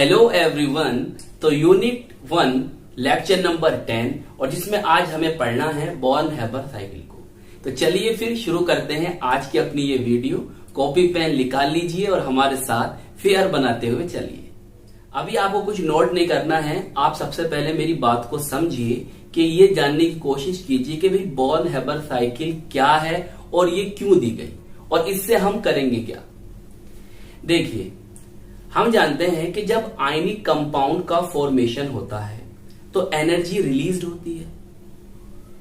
Hello everyone. तो unit 1 lecture number 10 और जिसमें आज हमें पढ़ना है बॉर्न हैबर साइकिल को। तो चलिए फिर शुरू करते हैं आज की अपनी ये वीडियो। कॉपी पेन निकाल लीजिए और हमारे साथ फेयर बनाते हुए चलिए। अभी आपको कुछ नोट नहीं करना है, आप सबसे पहले मेरी बात को समझिए कि ये जानने की कोशिश कीजिए कि भाई बॉर्न हैबर साइकिल क्या है और ये क्यों दी गई और इससे हम करेंगे क्या। देखिए, हम जानते हैं कि जब आयनिक कंपाउंड का फॉर्मेशन होता है तो एनर्जी रिलीज होती है।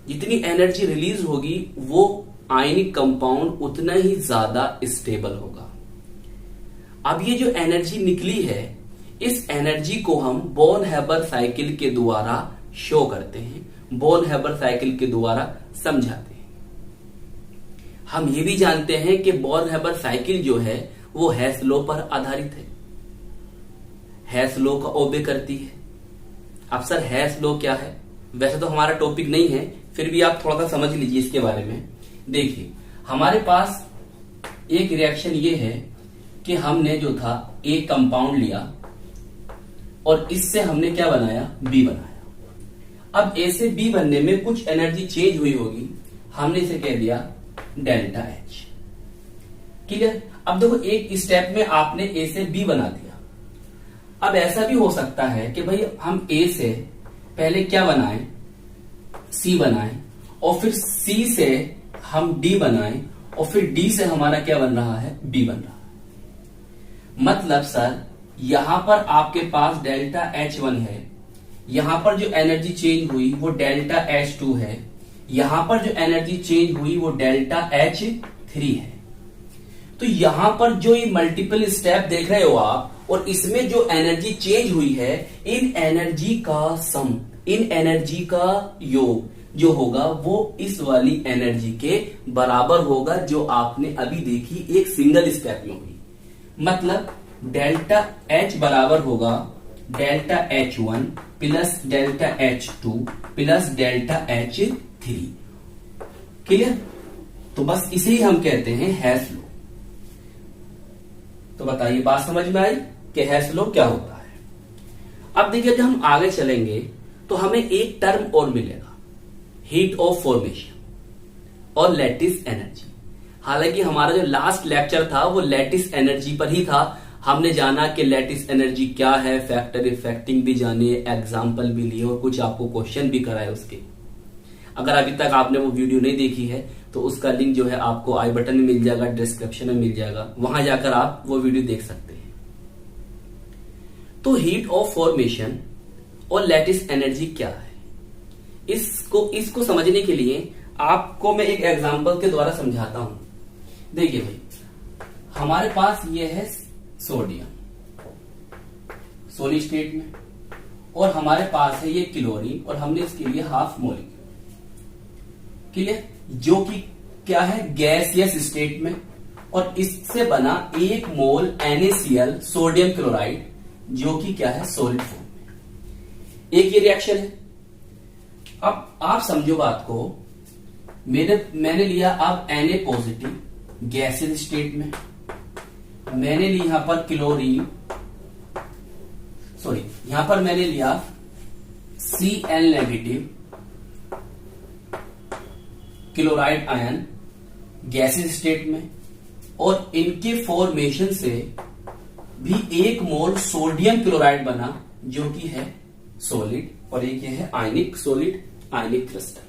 जितनी एनर्जी रिलीज होगी वो आयनिक कंपाउंड उतना ही ज्यादा स्टेबल होगा। अब ये जो एनर्जी निकली है, इस एनर्जी को हम बॉर्न हैबर साइकिल के द्वारा शो करते हैं, बॉर्न हैबर साइकिल के द्वारा समझाते हैं। हम ये भी जानते हैं कि बॉर्न हैबर साइकिल जो है वो हेस लॉ पर आधारित है, हेस लॉ का ओबे करती है। अब सर हेस लॉ क्या है? वैसे तो हमारा टॉपिक नहीं है, फिर भी आप थोड़ा सा समझ लीजिए इसके बारे में। देखिए, हमारे पास एक रिएक्शन ये है कि हमने जो था एक कंपाउंड लिया और इससे हमने क्या बनाया, बी बनाया। अब ए से बी बनने में कुछ एनर्जी चेंज हुई होगी, हमने इसे कह दिया डेल्टा एच। क्लियर? अब देखो, एक स्टेप में आपने ए से बी बना दिया। अब ऐसा भी हो सकता है कि भाई हम ए से पहले क्या बनाएं, सी बनाएं और फिर सी से हम डी बनाएं और फिर डी से हमारा क्या बन रहा है, बी बन रहा है। मतलब सर यहां पर आपके पास डेल्टा H1 है, यहां पर जो एनर्जी चेंज हुई वो डेल्टा H2 है, यहां पर जो एनर्जी चेंज हुई वो डेल्टा H3 है। तो यहां पर जो ये मल्टीपल स्टेप देख रहे हो आप और इसमें जो एनर्जी चेंज हुई है, इन एनर्जी का सम, इन एनर्जी का योग जो होगा वो इस वाली एनर्जी के बराबर होगा जो आपने अभी देखी एक सिंगल स्टेप में हुई। मतलब डेल्टा H बराबर होगा delta H1 plus delta H2 plus delta H3। Clear? तो बस इसे ही हम कहते हैं हेस लॉ। तो बताइए, बात समझ में आई कि हेस लॉ क्या होता है। अब देखिए, जब हम आगे चलेंगे तो हमें एक टर्म और मिलेगा, हीट ऑफ फॉर्मेशन और लैटिस एनर्जी। हालांकि हमारा जो लास्ट लेक्चर था वो लैटिस एनर्जी पर ही था। हमने जाना कि लैटिस एनर्जी क्या है, फैक्टर इफेक्टिंग भी जाने, एग्जाम्पल भी लिए और कुछ आपको क्वेश्चन भी कराए उसके। अगर अभी तक आपने वो वीडियो नहीं देखी है तो उसका लिंक जो है आपको आई बटन में मिल जाएगा, डिस्क्रिप्शन में मिल जाएगा, वहां जाकर आप वो वीडियो देख सकते हैं। तो हीट ऑफ फॉर्मेशन और लैटिस एनर्जी क्या है, इसको समझने के लिए आपको मैं एक एग्जांपल के द्वारा समझाता हूं। देखिए भाई, हमारे पास ये है सोडियम सॉलिड स्टेट में और हमारे पास है ये क्लोरीन और हमने इसके लिए हाफ मोलिक्यूल, क्लियर, जो कि क्या है, गैसियस स्टेट में, और इससे बना 1 मोल NaCl सोडियम क्लोराइड जो कि क्या है, सॉलिड फॉर्म में। एक ये रिएक्शन है। अब आप समझो बात को, मैंने लिया अब Na पॉजिटिव गैसियस स्टेट में, मैंने ली यहां पर क्लोरीन, सॉरी यहां पर मैंने लिया Cl negative chloride ion gaseous state में, और इनके फॉर्मेशन से भी 1 मोल सोडियम क्लोराइड बना जो कि है सॉलिड, और एक ये है आयनिक सॉलिड, आयनिक क्रिस्टल।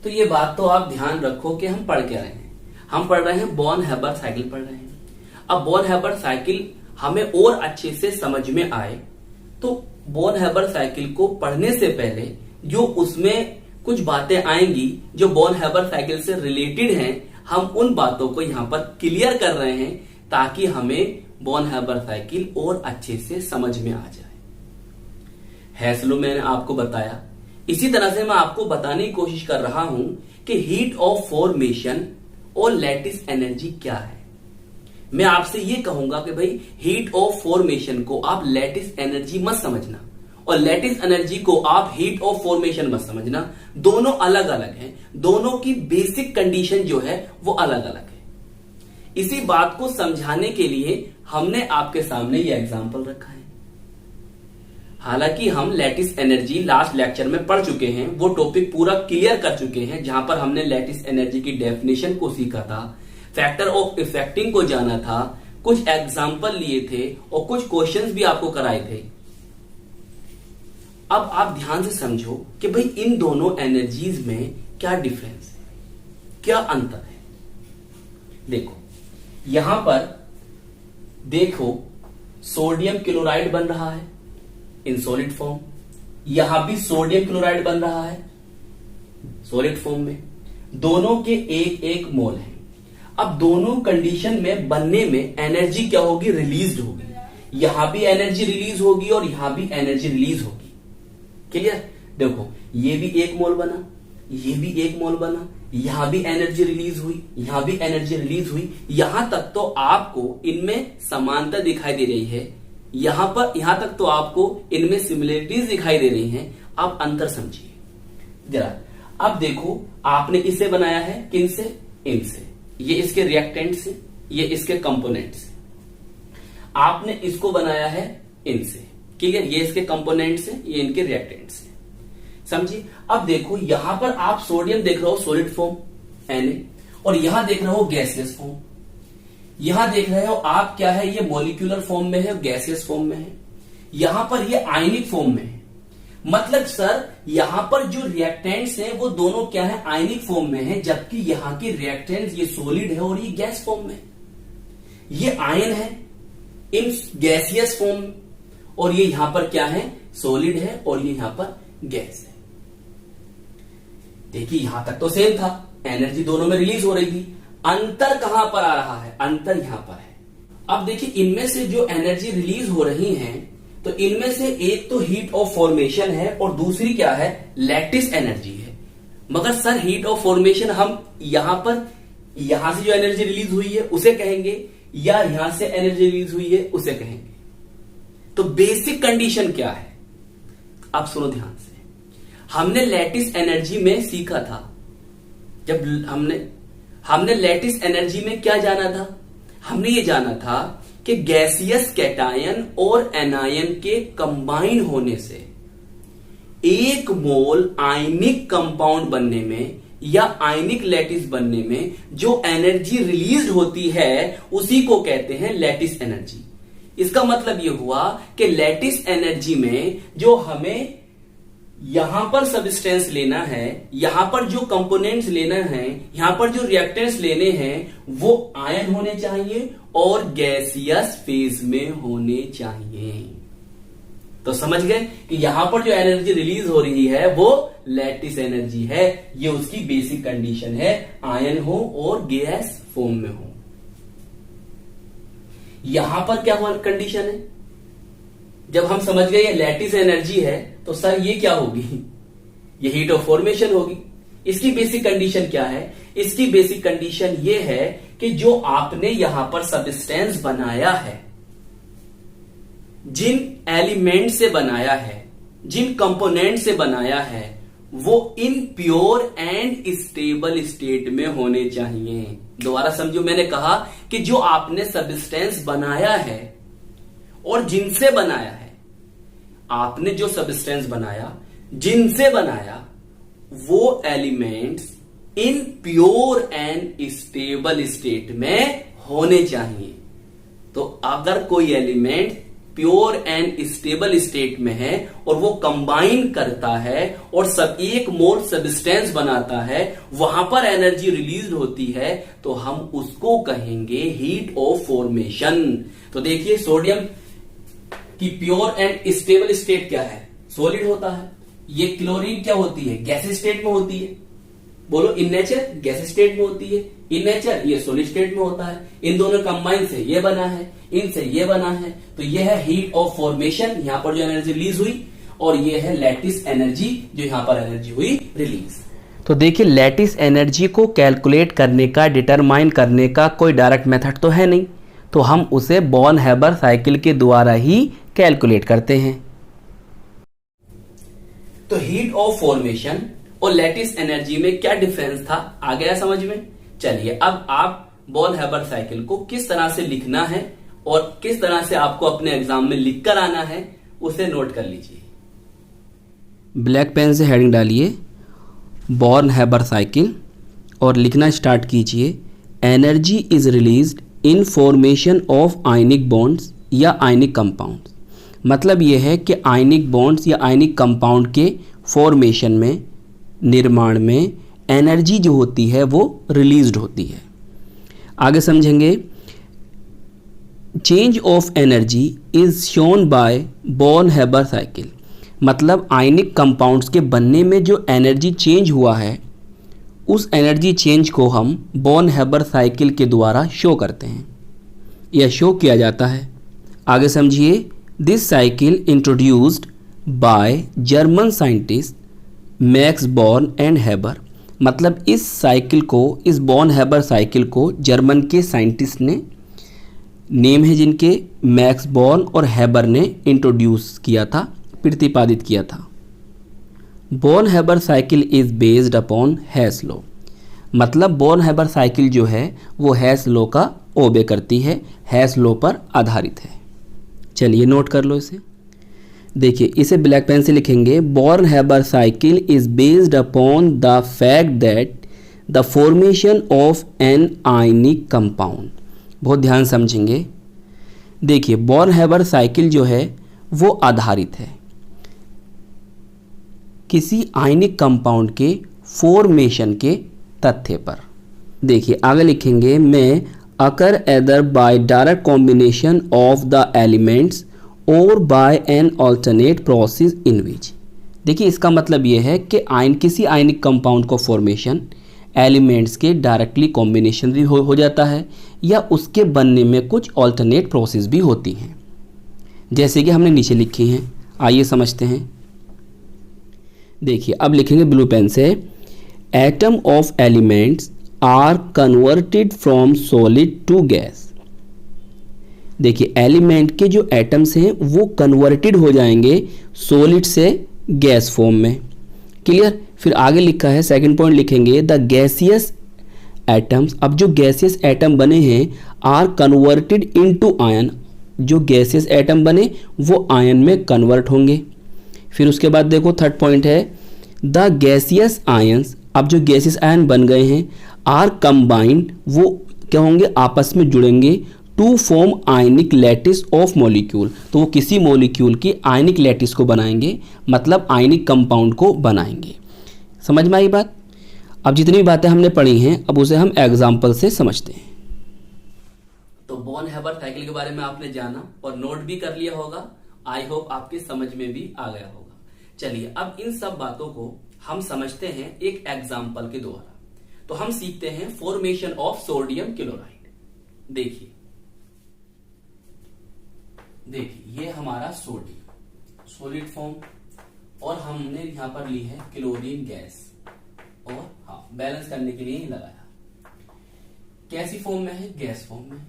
तो ये बात तो आप ध्यान रखो कि हम पढ़ क्या रहे हैं। हम पढ़ रहे हैं बॉर्न हैबर साइकिल पढ़ रहे हैं। अब बॉर्न हैबर साइकिल हमें और अच्छे से समझ में आए तो बॉर्न हैबर साइकिल को पढ़ने से पहले जो उसमें कुछ बातें आएंगी जो बॉर्न हैबर साइकिल से रिलेटेड हैं, हम उन बातों को यहां पर क्लियर कर रहे हैं ताकि हमें बॉर्न हैबर साइकिल और अच्छे से समझ में आ जाए। हेस लॉ मैंने आपको बताया, इसी तरह से मैं आपको बताने की कोशिश कर रहा हूं कि हीट ऑफ फॉर्मेशन और लैटिस एनर्जी क्या है। मैं आपसे यह कहूंगा कि भाई हीट ऑफ फॉर्मेशन को आप लैटिस एनर्जी मत समझना और लैटिस एनर्जी को आप हीट ऑफ फॉर्मेशन मत समझना। दोनों अलग अलग हैं, दोनों की बेसिक कंडीशन जो है वो अलग अलग है। इसी बात को समझाने के लिए हमने आपके सामने ये एग्जांपल रखा है। हालांकि हम लैटिस एनर्जी लास्ट लेक्चर में पढ़ चुके हैं, वो टॉपिक पूरा क्लियर कर चुके हैं, जहां पर हमने लैटिस एनर्जी की डेफिनेशन को सीखा था, फैक्टर ऑफ इफेक्टिंग को जाना था, कुछ एग्जाम्पल लिए थे और कुछ क्वेश्चंस भी आपको कराए थे। अब आप ध्यान से समझो कि भाई इन दोनों एनर्जीज में क्या डिफरेंस है, क्या अंतर है। देखो यहां पर देखो सोडियम क्लोराइड बन रहा है इन सॉलिड फॉर्म, यहां भी सोडियम क्लोराइड बन रहा है सॉलिड फॉर्म में, दोनों के एक एक मोल है। अब दोनों कंडीशन में बनने में एनर्जी क्या होगी, रिलीज होगी। यहां भी एनर्जी रिलीज होगी और यहां भी एनर्जी रिलीज होगी। क्लियर। देखो ये भी एक मोल बना, ये भी एक मोल बना, यहां भी एनर्जी रिलीज हुई, यहां भी एनर्जी रिलीज हुई। यहां तक तो आपको इनमें समानता दिखाई दे रही है, यहां तक तो आपको इनमें सिमिलरिटीज दिखाई दे रही हैं। आप अंतर समझिए जरा। अब देखो आपने इसे बनाया है किन से, इनसे, ये इसके रिएक्टेंट से, ये इसके कंपोनेंट से। आपने इसको बनाया है इनसे, क्लियर, ये इसके कंपोनेंट से, ये इनके रिएक्टेंट से, समझिए। अब देखो यहां पर आप सोडियम देख रहे हो सॉलिड फॉर्म Na, और यहां देख रहे हो गैसियस फॉर्म। यहां देख रहे हो आप क्या है, ये मॉलिक्यूलर फॉर्म में है, गैसियस फॉर्म में है। यहां पर ये आयनिक फॉर्म में है। मतलब सर यहां पर जो रिएक्टेंट्स हैं वो दोनों क्या है, आयनिक फॉर्म में है, जबकि यहां के रिएक्टेंट्स ये सॉलिड है और ये गैस फॉर्म में। ये आयन है इन गैसियस फॉर्म, और ये यहां पर क्या है, सॉलिड है, और ये यहां पर गैस है। देखिए यहां तक तो सेम था, एनर्जी दोनों में रिलीज हो रही थी। अंतर कहां पर आ रहा है, अंतर यहां पर है। अब देखिए इनमें से जो एनर्जी रिलीज हो रही है, तो इनमें से एक तो हीट ऑफ फॉर्मेशन है और दूसरी क्या है, लैटिस एनर्जी है। मगर सर हीट ऑफ फॉर्मेशन हम यहां से जो एनर्जी रिलीज हुई है उसे कहेंगे, या यहां से एनर्जी रिलीज हुई है उसे कहेंगे। तो बेसिक कंडीशन क्या है, अब सुनो ध्यान से। हमने लैटिस एनर्जी में सीखा था, जब हमने लैटिस एनर्जी में क्या जाना था, हमने ये जाना था कि गैसियस कैटायन और एनायन के कंबाइन होने से एक मोल आयनिक कंपाउंड बनने में या आयनिक लैटिस बनने में जो एनर्जी रिलीज होती है उसी को कहते हैं लैटिस एनर्जी। इसका मतलब यह हुआ कि लैटिस एनर्जी में जो हमें यहां पर सबस्टेंस लेना है, यहां पर जो कंपोनेंट्स लेना है, यहां पर जो रिएक्टेंट्स लेने हैं, वो आयन होने चाहिए और गैसियस फेज में होने चाहिए। तो समझ गए कि यहां पर जो एनर्जी रिलीज हो रही है वो लैटिस एनर्जी है। ये उसकी बेसिक कंडीशन है, आयन हो और गैस फॉर्म में हो। यहां पर क्या कंडीशन है, जब हम समझ गए ये लैटिस एनर्जी है, तो सर ये क्या होगी, ये हीट ऑफ फॉर्मेशन होगी। इसकी बेसिक कंडीशन क्या है, इसकी बेसिक कंडीशन ये है कि जो आपने यहां पर सबस्टेंस बनाया है, जिन एलिमेंट से बनाया है, जिन कंपोनेंट से बनाया है, वो in pure and stable state में होने चाहिए। दोबारा समझो, मैंने कहा कि जो आपने सबस्टेंस बनाया है और जिनसे बनाया है, आपने जो सबस्टेंस बनाया, जिनसे बनाया, वो elements in pure and stable state में होने चाहिए। तो अगर कोई element pure and stable state में है और वो कंबाइन करता है और सब एक मोल सबस्टेंस बनाता है, वहां पर एनर्जी रिलीज होती है, तो हम उसको कहेंगे हीट ऑफ फॉर्मेशन। तो देखिए सोडियम की प्योर एंड स्टेबल स्टेट क्या है, सॉलिड होता है। ये क्लोरीन क्या होती है, गैस स्टेट में होती है। बोलो इन नेचर गैस स्टेट में होती है, इन नेचर ये सॉलिड स्टेट में होता है। इन दोनों कंबाइन से ये बना है, इनसे ये बना है। तो ये है हीट ऑफ फॉर्मेशन, यहां पर जो एनर्जी रिलीज हुई, और ये है लैटिस एनर्जी, जो यहां पर एनर्जी हुई रिलीज। तो देखिए लैटिस एनर्जी को कैलकुलेट करने का, डिटरमाइन करने का कोई डायरेक्ट मेथड तो है नहीं, तो हम उसे बॉर्न हैबर साइकिल के द्वारा ही कैलकुलेट करते हैं। तो हीट ऑफ फॉर्मेशन और लैटिस एनर्जी में क्या डिफरेंस था, आ गया समझ में। चलिए अब आप बॉर्न हैबर साइकिल को किस तरह से लिखना है और किस तरह से आपको अपने एग्जाम में लिख कर आना है, उसे नोट कर लीजिए। ब्लैक पेन से हेडिंग डालिए बॉर्न हैबर साइकिल और लिखना स्टार्ट कीजिए। Energy is released in formation of ionic bonds या आयनिक कंपाउंड्स। मतलब यह है कि आयनिक बॉन्ड्स या आयनिक कंपाउंड के फॉर्मेशन में, निर्माण में एनर्जी जो होती है वो रिलीज्ड होती है। आगे समझेंगे। Change of energy is shown by born Haber cycle. मतलब आयनिक कंपाउंड्स के बनने में जो एनर्जी चेंज हुआ है, उस एनर्जी चेंज को हम बॉर्न हैबर साइकिल के द्वारा शो करते हैं या शो किया जाता है। आगे समझिए। This cycle introduced by German scientist Max Born and Haber. मतलब इस साइकिल को, इस बॉर्न हैबर साइकिल को जर्मन के साइंटिस्ट ने, नेम है जिनके मैक्स बॉर्न और हैबर ने इंट्रोड्यूस किया था, प्रतिपादित किया था। Born Haber cycle is based upon Hess law. मतलब बॉर्न हैबर साइकिल जो है वो हेस लॉ का ओबे करती है, हेस लॉ पर आधारित है। चलिए नोट कर लो इसे। देखिए इसे ब्लैक पेन से लिखेंगे। Born Haber cycle is based upon the fact that the formation of an ionic compound. बहुत ध्यान समझेंगे। देखिए बॉर्न हैबर साइकिल जो है वो आधारित है किसी आयनिक कंपाउंड के फॉर्मेशन के तथ्य पर। देखिए आगे लिखेंगे। में occur either by direct combination of the elements और by an alternate process in which. देखिए इसका मतलब ये है कि किसी आयनिक कंपाउंड को फॉर्मेशन एलिमेंट्स के डायरेक्टली कॉम्बिनेशन भी हो जाता है या उसके बनने में कुछ ऑल्टरनेट प्रोसेस भी होती हैं, जैसे कि हमने नीचे लिखी हैं। आइए समझते हैं। देखिए अब लिखेंगे ब्लू पेन से। Atom of elements are converted from solid to gas. देखिए एलिमेंट के जो एटम्स हैं वो कन्वर्टेड हो जाएंगे सॉलिड से गैस फॉर्म में। क्लियर। फिर आगे लिखा है, सेकंड पॉइंट लिखेंगे। The gaseous atoms. अब जो गैसियस एटम बने हैं आर कन्वर्टेड इनटू आयन। जो गैसियस एटम बने वो आयन में कन्वर्ट होंगे। फिर उसके बाद देखो थर्ड पॉइंट है द गैसियस आयंस। अब जो गैसियस आयन बन गए हैं आर कंबाइंड, वो क्या होंगे, आपस में जुड़ेंगे to form ionic lattice of molecule. तो वो किसी मॉलिक्यूल की आयनिक लैटिस को बनाएंगे, मतलब आयनिक कंपाउंड को बनाएंगे। समझ में आई बात। अब जितनी बातें हमने पढ़ी हैं अब उसे हम एग्जाम्पल से समझते हैं। तो बॉर्न हैबर साइकिल के बारे में आपने जाना और नोट भी कर लिया होगा। आई होप आपकी समझ में भी आ गया होगा। चलिए अब इन सब बातों को हम समझते हैं एक एग्जाम्पल के द्वारा। तो हम सीखते हैं फॉर्मेशन ऑफ सोडियम क्लोराइड। देखिए ये हमारा सोडियम सॉलिड फॉर्म और हमने यहां पर ली है क्लोरीन गैस और बैलेंस करने के लिए ही लगाया। कैसी फॉर्म में है, गैस फॉर्म में।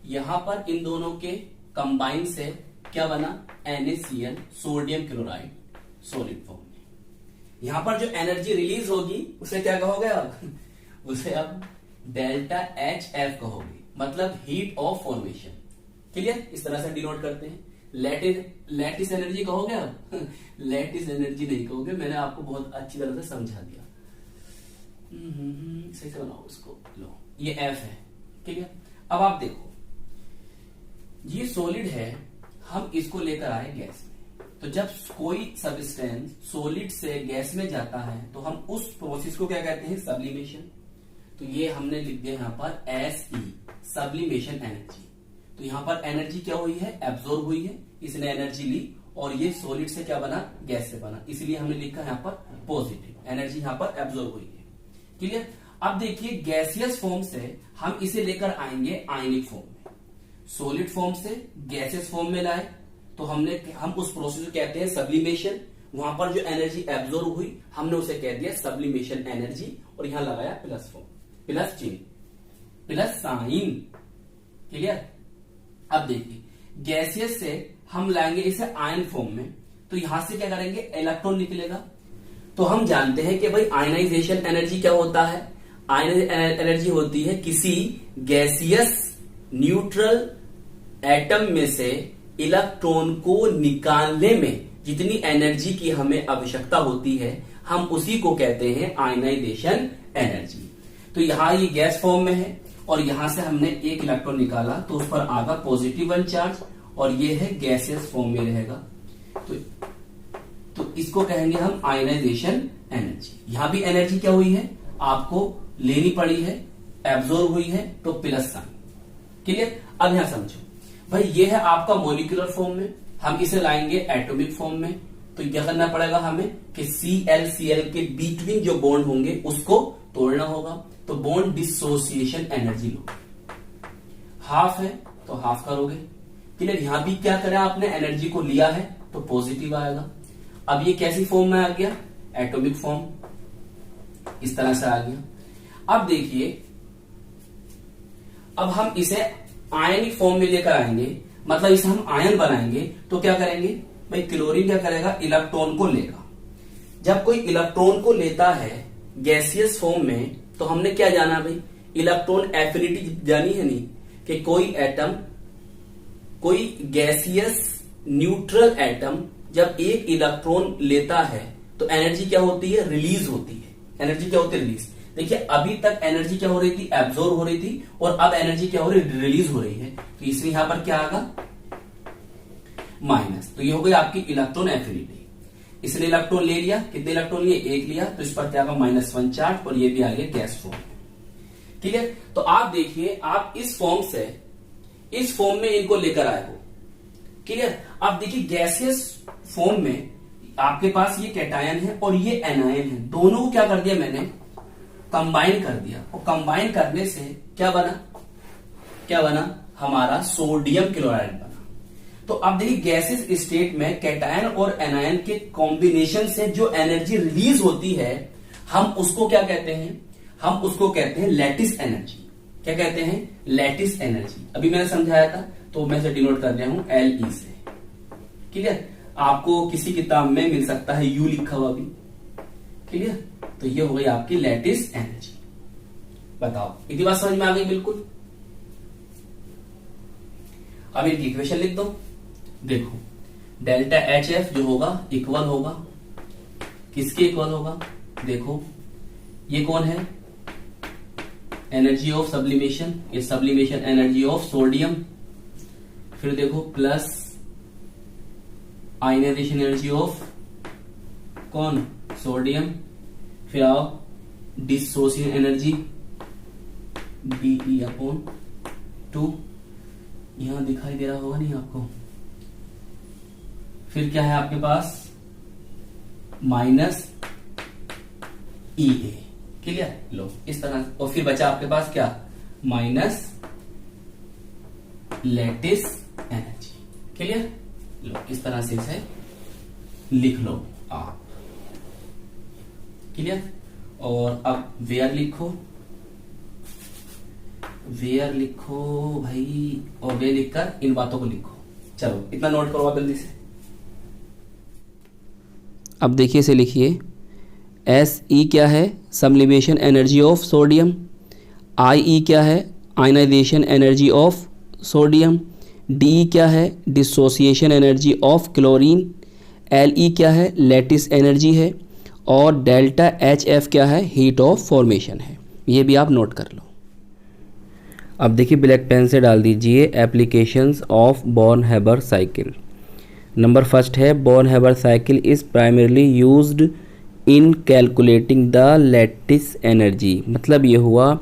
यहां पर इन दोनों के कंबाइन से क्या बना, NaCl sodium chloride solid form में। यहां पर जो एनर्जी रिलीज होगी उसे क्या कहोगे आप उसे अब डेल्टा HF कहोगे, मतलब हीट ऑफ फॉर्मेशन। क्लियर। इस तरह से डिनोट करते हैं। लैटिस एनर्जी कहोगे आप लैटिस एनर्जी नहीं कहोगे, मैंने आपको बहुत अच्छी तरह से समझा दिया। सही से बनाओ इसको। लो ये F है। क्लियर। अब आप देखो ये सॉलिड है, हम इसको लेकर आए गैस में। तो जब कोई सब्सटेंस सॉलिड से गैस में जाता है तो हम उस प्रोसेस को क्या कहते हैं, सब्लिमेशन। तो ये हमने लिख दिया यहां पर SE सब्लिमेशन एनर्जी। तो यहां पर एनर्जी क्या हुई है, एब्जॉर्ब हुई है, इसने एनर्जी ली और ये सॉलिड से क्या बना, गैस से बना, इसलिए हमने लिखा यहां पर पॉजिटिव एनर्जी यहां पर एब्जॉर्ब हुई है। क्लियर। अब देखिए गैसियस फॉर्म से हम इसे लेकर आएंगे आयनिक फॉर्म में। सॉलिड फॉर्म से गैसियस फॉर्म में लाए तो हम उस प्रोसेस को कहते हैं सब्लिमेशन। वहां पर जो एनर्जी एब्जॉर्ब हुई हमने उसे कह दिया सब्लिमेशन एनर्जी और यहां लगाया प्लस फॉर्म, प्लस चिन्ह, प्लस साइन। क्लियर। अब देखिए गैसियस से हम लाएंगे इसे आयन फॉर्म में, तो यहां से क्या करेंगे, इलेक्ट्रॉन निकलेगा। तो हम जानते हैं कि भाई आयनाइजेशन एनर्जी क्या होता है, आयनाइज एनर्जी होती है किसी गैसियस न्यूट्रल एटम में से इलेक्ट्रॉन को निकालने में जितनी एनर्जी की हमें आवश्यकता होती है, हम उसी को कहते हैं आयनाइजेशन एनर्जी। तो यहां ये गैस फॉर्म में है और यहां से हमने एक इलेक्ट्रॉन निकाला तो उस पर आगा पॉजिटिव 1 चार्ज और ये है गैसियस फॉर्म में रहेगा। तो इसको कहेंगे हम आयनाइजेशन एनर्जी। यहां भी एनर्जी क्या हुई है, आपको लेनी पड़ी है, एब्जॉर्ब हुई है, तो प्लस साइन। क्लियर? अब यहां समझो भाई, ये है आपका मॉलिक्यूलर फॉर्म में, हम इसे लाएंगे एटॉमिक फॉर्म में। तो क्या करना पड़ेगा हमें कि Cl के बीटवीन जो बॉन्ड होंगे उसको तोड़ना होगा। तो bond dissociation energy low, half है तो हाफ करोगे। क्लियर? यहां भी क्या करें आपने, एनर्जी को लिया है तो पॉजिटिव आएगा। अब ये कैसी फॉर्म में आ गया, एटॉमिक फॉर्म, इस तरह से आ गया। अब देखिए, अब हम इसे आयनिक फॉर्म में लेकर आएंगे, मतलब इसे हम आयन बनाएंगे। तो क्या करेंगे भाई, क्लोरीन क्या करेगा, इलेक्ट्रॉन को लेगा। जब कोई इलेक्ट्रॉन को लेता है गैसियस फॉर्म में, तो हमने क्या जाना भाई, इलेक्ट्रॉन एफिनिटी जानी है नहीं, कि कोई एटम, कोई गैसियस न्यूट्रल एटम जब एक इलेक्ट्रॉन लेता है तो एनर्जी क्या होती है, रिलीज होती है। एनर्जी क्या होती है, रिलीज। देखिए अभी तक एनर्जी क्या हो रही थी, एब्जॉर्ब हो रही थी, और अब एनर्जी क्या हो रही है, रिलीज हो रही है। तो इसलिए यहां पर क्या आगा, माइनस। तो ये हो गई आपकी इलेक्ट्रॉन एफिनिटी। इसने इलेक्ट्रॉन ले लिया, कितने इलेक्ट्रॉन लिए, एक लिया, तो इस पर क्या आगा, -1 चार्ज, और ये भी आ गया गैस फॉर्म। ठीक है? तो आप देखिए, आप इस फॉर्म से इस फॉर्म में इनको लेकर आए हो। क्लियर? आप देखिए गैसियस फॉर्म में आपके पास ये कैटायन है और ये एनायन है, दोनों को क्या कर दिया मैंने, कंबाइन कर दिया। और कंबाइन करने से क्या बना, हमारा सोडियम क्लोराइड बना। तो अब देखिए गैसेस स्टेट में कैटायन और एनायन के कॉम्बिनेशन से जो एनर्जी रिलीज होती है, हम उसको क्या कहते हैं, हम उसको कहते हैं लैटिस एनर्जी। क्या कहते हैं, लैटिस एनर्जी। अभी मैंने समझाया था, तो मैं इसे डिनोट कर रहा हूं Le से। क्लियर? आपको किसी किताब में मिल सकता है U लिखा हुआ भी। क्लियर? तो ये हो गई आपकी लैटिस एनर्जी। बताओ, इतनी बात समझ में आ गई? बिल्कुल। अब इनकी इक्वेशन लिख दो। देखो, डेल्टा HF जो होगा इक्वल होगा किसके इक्वल होगा, देखो ये कौन है, एनर्जी ऑफ सब्लिमेशन, ये सब्लिमेशन एनर्जी ऑफ सोडियम। फिर देखो प्लस आयनाइजेशन एनर्जी ऑफ कौन, सोडियम। फिर आओ डिसोसिएशन एनर्जी De/2, यहां दिखाई दे रहा होगा नहीं आपको। फिर क्या है आपके पास, -EA। क्लियर? लो इस तरह। और फिर बचा आपके पास क्या, माइनस लैटिस एनर्जी। क्लियर? लो इस तरह से इसे लिख लो आप। क्लियर? और अब वेयर लिखो, वेयर लिखो भाई, और वे लिखकर इन बातों को लिखो। चलो इतना नोट करो आप जल्दी से। अब देखिए इसे लिखिए, SE क्या है, sublimation energy of sodium. IE क्या है, ionization energy of sodium. DE क्या है, dissociation energy of chlorine. LE क्या है, लैटिस एनर्जी है। और डेल्टा HF क्या है, हीट ऑफ फॉर्मेशन है। ये भी आप नोट कर लो। अब देखिए ब्लैक पेन से डाल दीजिए applications of Born Haber cycle. Number first है, Born Haber cycle is primarily used in calculating the lattice energy. मतलब ये हुआ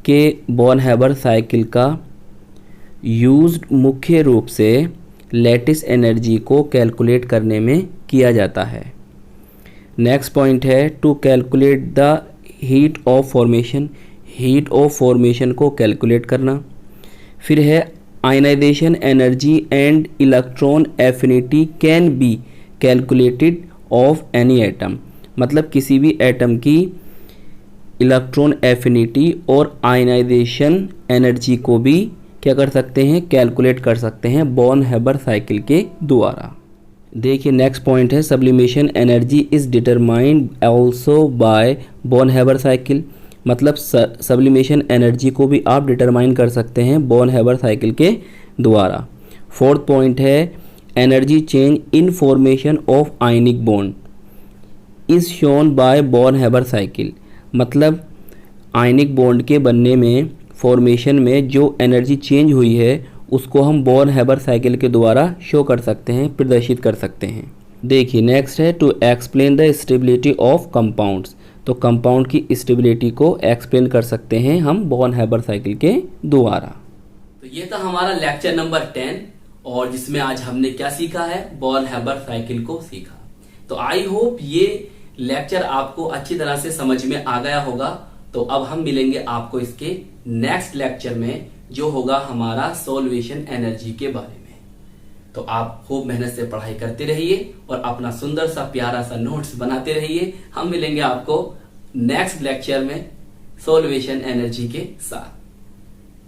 कि बॉर्न हैबर साइकिल का यूज्ड मुख्य रूप से लैटिस एनर्जी को कैलकुलेट करने में किया जाता है। नेक्स्ट पॉइंट है, to calculate the heat of formation. Heat of formation को कैलकुलेट करना। फिर है ionization energy and electron affinity can be calculated of any atom. मतलब किसी भी एटम की इलेक्ट्रॉन एफिनिटी और आयनाइजेशन एनर्जी को भी क्या कर सकते हैं, कैलकुलेट कर सकते हैं बॉर्न हैबर साइकिल के द्वारा। देखिए नेक्स्ट पॉइंट है, sublimation energy is determined also by born Haber cycle. मतलब सब्लिमेशन एनर्जी को भी आप डिटरमाइन कर सकते हैं बॉर्न हैबर साइकिल के द्वारा। फोर्थ पॉइंट है energy change in formation of ionic bond is shown by born Haber cycle, मतलब आयनिक बॉन्ड के बनने में फॉर्मेशन में जो एनर्जी चेंज हुई है उसको हम बॉर्न हैबर साइकिल के द्वारा शो कर सकते हैं, प्रदर्शित कर सकते हैं। देखिए नेक्स्ट है to explain the stability of compounds, तो कंपाउंड की स्टेबिलिटी को एक्सप्लेन कर सकते हैं हम बॉर्न हैबर साइकिल के द्वारा। तो ये था हमारा लेक्चर नंबर 10 और जिसमें आज हमने क्या सीखा है, बॉर्न हैबर साइकिल को सीखा। तो आई होप ये लेक्चर आपको अच्छी तरह से समझ में आ गया होगा। तो अब हम मिलेंगे आपको इसके नेक्स्ट लेक्चर में जो होगा हमारा सॉल्वेशन एनर्जी के बारे में। तो आप खूब मेहनत से पढ़ाई करते रहिए और अपना सुंदर सा प्यारा सा नोट्स बनाते रहिए। हम मिलेंगे आपको नेक्स्ट लेक्चर में सॉल्वेशन एनर्जी के साथ।